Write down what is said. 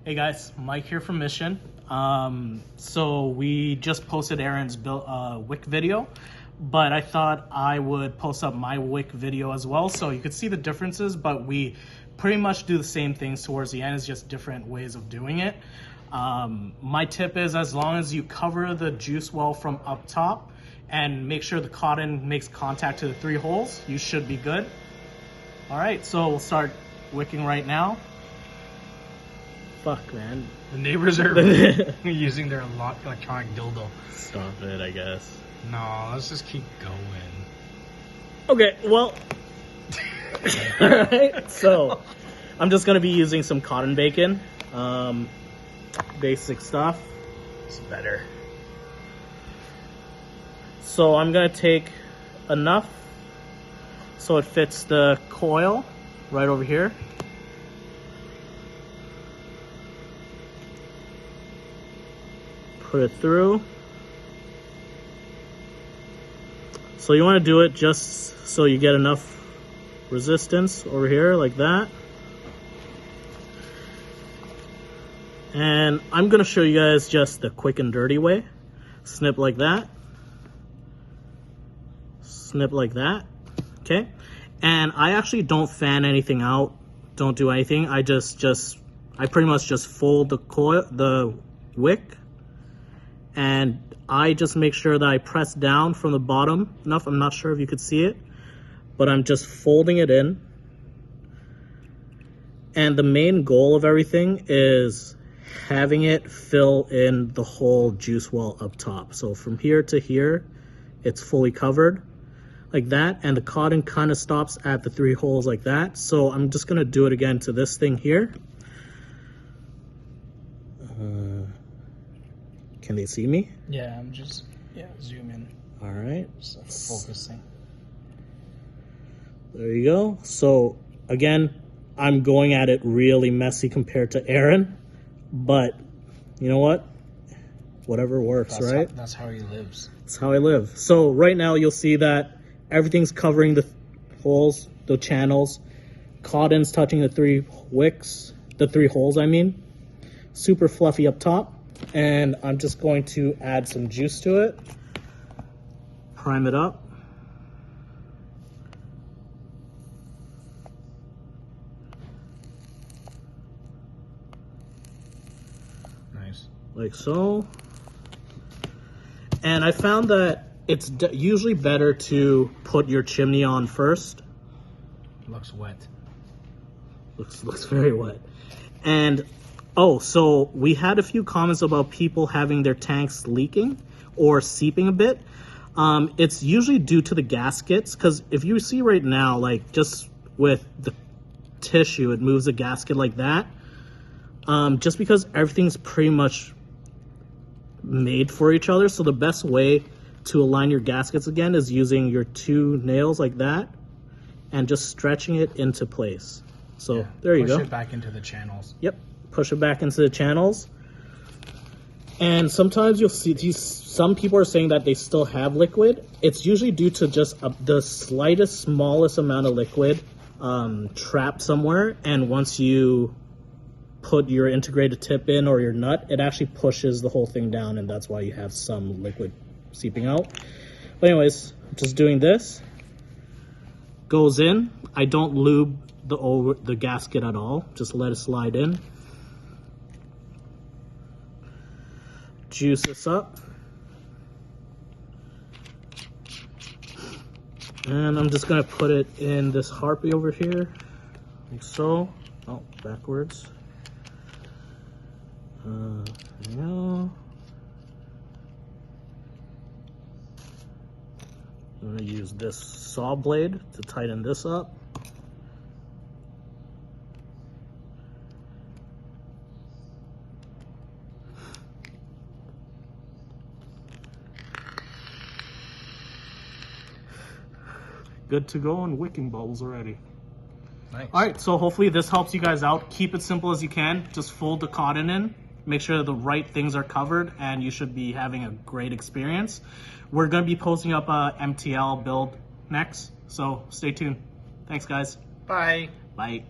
Hey guys, Mike here from Mission. So we just posted Aaron's wick video, but I thought I would post up my wick video as well so you could see the differences, but we pretty much do the same things towards the end. It's just different ways of doing it. My tip is, as long as you cover the juice well from up top and make sure the cotton makes contact to the 3 holes, you should be good. All right, so we'll start wicking right now. Fuck, man. The neighbors are using their electronic dildo. Stop it, I guess. No, let's just keep going. Okay, well. Alright, so I'm just going to be using some cotton bacon. Basic stuff. It's better. So I'm going to take enough so it fits the coil right over here. Put it through. So you want to do it just so you get enough resistance over here, like that. And I'm going to show you guys just the quick and dirty way. Snip like that. Snip like that. Okay. And I actually don't fan anything out. Don't do anything. I pretty much just fold the wick. And I just make sure that I press down from the bottom enough. I'm not sure if you could see it, but I'm just folding it in. And the main goal of everything is having it fill in the whole juice well up top. So from here to here, it's fully covered like that. And the cotton kind of stops at the 3 holes like that. So I'm just going to do it again to this thing here. Can they see me? Yeah, I'm just, zoom in. All right. Just focusing. There you go. So again, I'm going at it really messy compared to Aaron, but you know what? Whatever works, right? That's how he lives. That's how I live. So right now you'll see that everything's covering the holes, the channels. Cotton's touching the 3 wicks, the 3 holes, I mean. Super fluffy up top. And I'm just going to add some juice to it. Prime it up. Nice. Like so. And I found that it's usually better to put your chimney on first. Looks wet. Looks very wet. And oh, so we had a few comments about people having their tanks leaking or seeping a bit. It's usually due to the gaskets, because if you see right now, like just with the tissue, it moves the gasket like that. Just because everything's pretty much made for each other. So the best way to align your gaskets again is using your 2 nails like that and just stretching it into place. So there you go. Push it back into the channels. Yep. Push it back into the channels. And sometimes you'll see some people are saying that they still have liquid. It's usually due to just the slightest, smallest amount of liquid trapped somewhere. And once you put your integrated tip in or your nut, it actually pushes the whole thing down, and that's why you have some liquid seeping out. But anyways, just doing this. Goes in. I don't lube the gasket at all. Just let it slide in. Juice this up. And I'm just gonna put it in this harpy over here, like so. Oh, backwards. There you go. I'm gonna use this saw blade to tighten this up. Good to go, and wicking bubbles already. Nice. All right, so hopefully this helps you guys out. Keep it simple as you can. Just fold the cotton in. Make sure the right things are covered, and you should be having a great experience. We're going to be posting up a MTL build next, so stay tuned. Thanks, guys. Bye. Bye.